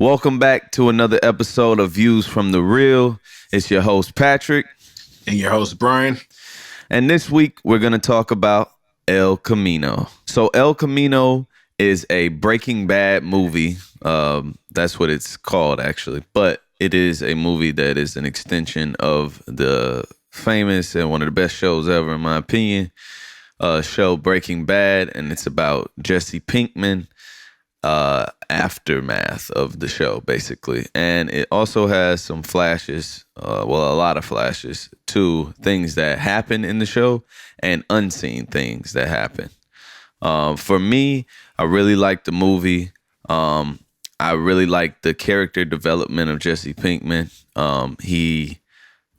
Welcome back to another episode of Views from the Real. It's your host, Patrick. And your host, Brian. And this week, we're going to talk about El Camino. So El Camino is a Breaking Bad movie. That's what it's called, actually. But it is a movie that is an extension of the famous and one of the best shows ever, in my opinion, show Breaking Bad. And it's about Jesse Pinkman. Aftermath of the show, basically. And it also has some flashes, a lot of flashes to things that happen in the show and unseen things that happen. For me, I really like the movie. I really like the character development of Jesse Pinkman. He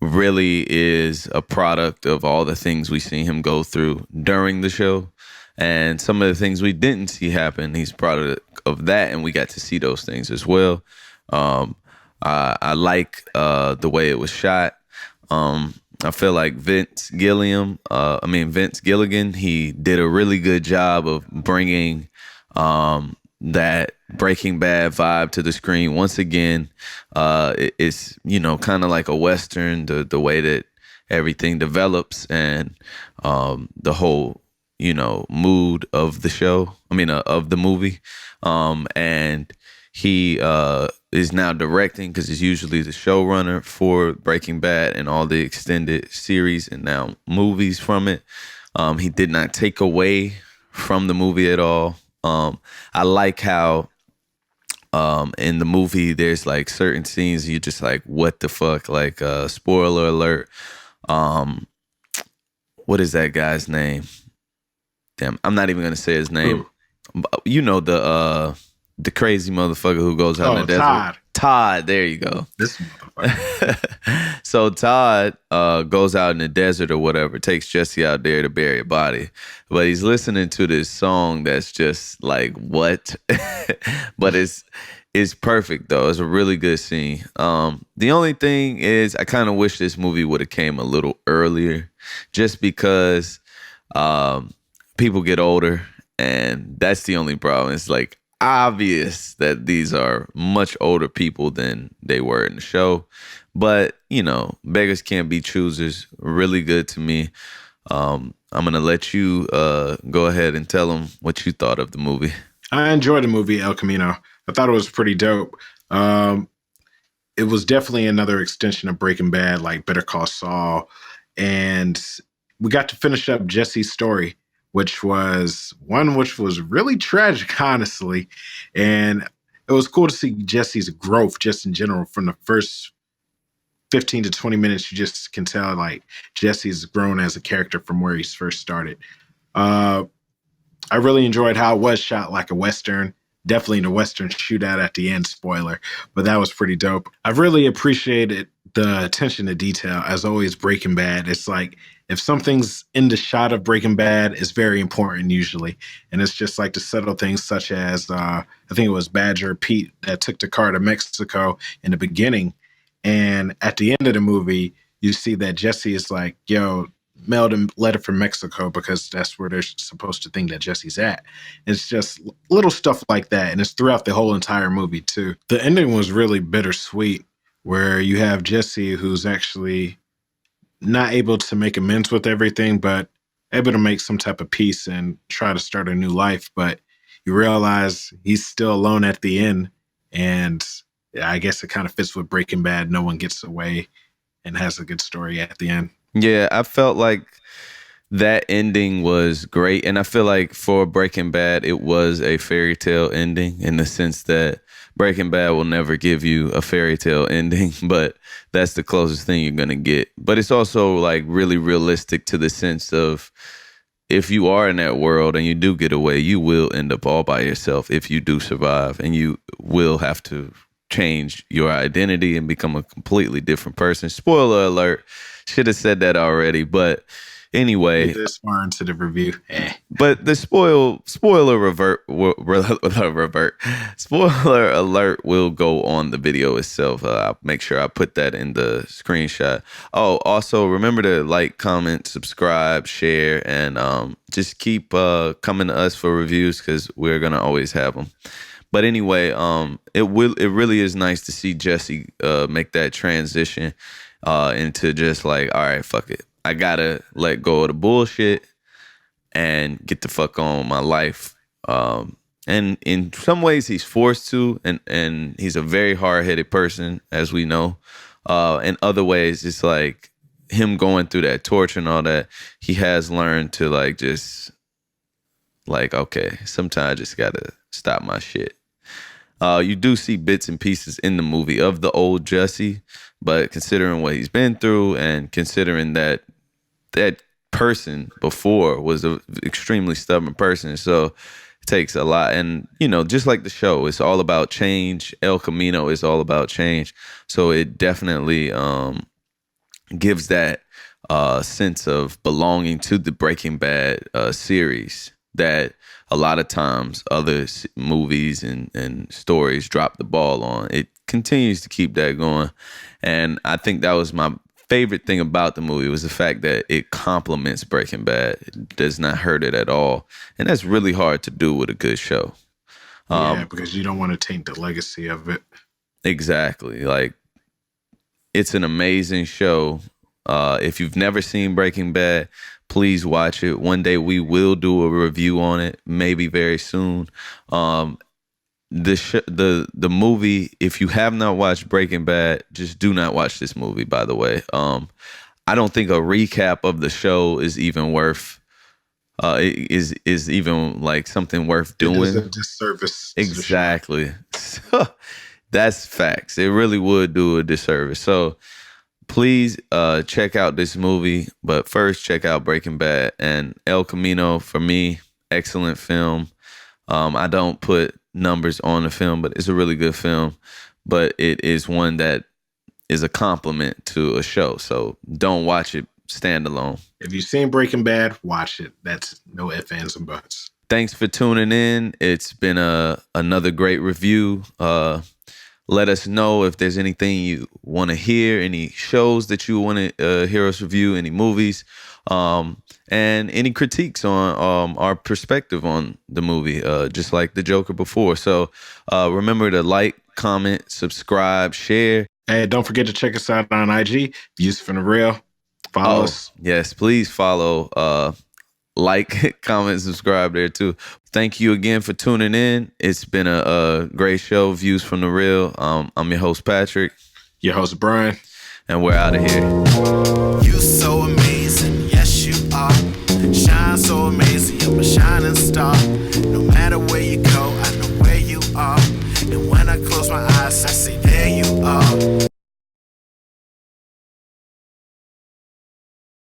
really is a product of all the things we see him go through during the show. And some of the things we didn't see happen, he's product of that, and we got to see those things as well. I like the way it was shot. I feel like Vince Gilligan, he did a really good job of bringing that Breaking Bad vibe to the screen. Once again, it's, kind of like a Western, the way that everything develops and the whole mood of the show. Of the movie. And he is now directing, because he's usually the showrunner for Breaking Bad and all the extended series and now movies from it. He did not take away from the movie at all. I like how in the movie there's like certain scenes you're just like, what the fuck? Like spoiler alert. What is that guy's name? Damn, I'm not even gonna say his name. You know the crazy motherfucker who goes out in the desert. Todd, there you go. This motherfucker. So Todd goes out in the desert or whatever, takes Jesse out there to bury a body. But he's listening to this song that's just like, what? But it's perfect though. It's a really good scene. The only thing is I kind of wish this movie would have came a little earlier, just because people get older, and that's the only problem. It's like obvious that these are much older people than they were in the show. But, beggars can't be choosers. Really good to me. I'm going to let you go ahead and tell them what you thought of the movie. I enjoyed the movie El Camino. I thought it was pretty dope. It was definitely another extension of Breaking Bad, like Better Call Saul. And we got to finish up Jesse's story, which was really tragic, honestly. And it was cool to see Jesse's growth just in general. From the first 15 to 20 minutes, you just can tell like Jesse's grown as a character from where he's first started. I really enjoyed how it was shot like a Western. Definitely the Western shootout at the end, spoiler, but that was pretty dope. I really appreciated the attention to detail. As always, Breaking Bad, it's like if something's in the shot of Breaking Bad, it's very important usually. And it's just like the subtle things such as, I think it was Badger Pete that took the car to Mexico in the beginning. And at the end of the movie, you see that Jesse is like, yo, mailed a letter from Mexico, because that's where they're supposed to think that Jesse's at. It's just little stuff like that. And it's throughout the whole entire movie too. The ending was really bittersweet, where you have Jesse who's actually not able to make amends with everything, but able to make some type of peace and try to start a new life. But you realize he's still alone at the end. And I guess it kind of fits with Breaking Bad. No one gets away and has a good story at the end. Yeah, I felt like that ending was great. And I feel like for Breaking Bad, it was a fairy tale ending, in the sense that Breaking Bad will never give you a fairy tale ending, but that's the closest thing you're going to get. But it's also like really realistic, to the sense of, if you are in that world and you do get away, you will end up all by yourself if you do survive, and you will have to change your identity and become a completely different person. Spoiler alert. Should have said that already, but anyway. This far into the review. But the spoiler alert will go on the video itself. I'll make sure I put that in the screenshot. Oh, also remember to like, comment, subscribe, share, and just keep coming to us for reviews, because we're gonna always have them. But anyway, it really is nice to see Jesse make that transition into just like, all right, fuck it. I gotta let go of the bullshit and get the fuck on with my life. And in some ways he's forced to, and he's a very hard-headed person, as we know. In other ways, it's like him going through that torture and all that, he has learned to like just like, okay, sometimes I just gotta stop my shit. You do see bits and pieces in the movie of the old Jesse, but considering what he's been through and considering that that person before was an extremely stubborn person, so it takes a lot. And you know, just like the show, it's all about change. El Camino is all about change, so it definitely gives that sense of belonging to the Breaking Bad series that a lot of times other movies and stories drop the ball on. It continues to keep that going. And I think that was my favorite thing about the movie, was the fact that it complements Breaking Bad. It does not hurt it at all. And that's really hard to do with a good show. Yeah, because you don't want to taint the legacy of it. Exactly. Like, it's an amazing show. If you've never seen Breaking Bad, please watch it. One day we will do a review on it, maybe very soon. The movie, if you have not watched Breaking Bad, just do not watch this movie, by the way. I don't think a recap of the show is even worth is even like something worth doing. It is a disservice. Exactly. That's facts. It really would do a disservice. So please check out this movie, but first check out Breaking Bad. And El Camino, for me, excellent film. I don't put numbers on the film, but it's a really good film. But it is one that is a compliment to a show. So don't watch it standalone. If you've seen Breaking Bad, watch it. That's no ifs, ands, and buts. Thanks for tuning in. It's been another great review. Let us know if there's anything you want to hear, any shows that you want to hear us review, any movies, and any critiques on our perspective on the movie, just like the Joker before. So remember to like, comment, subscribe, share. And don't forget to check us out on IG, Views from the Real. Follow us. Yes, please follow, like, comment, subscribe there too. Thank you again for tuning in. It's been a great show, Views from the Real. I'm your host, Patrick. Your host, Brian. And we're out of here.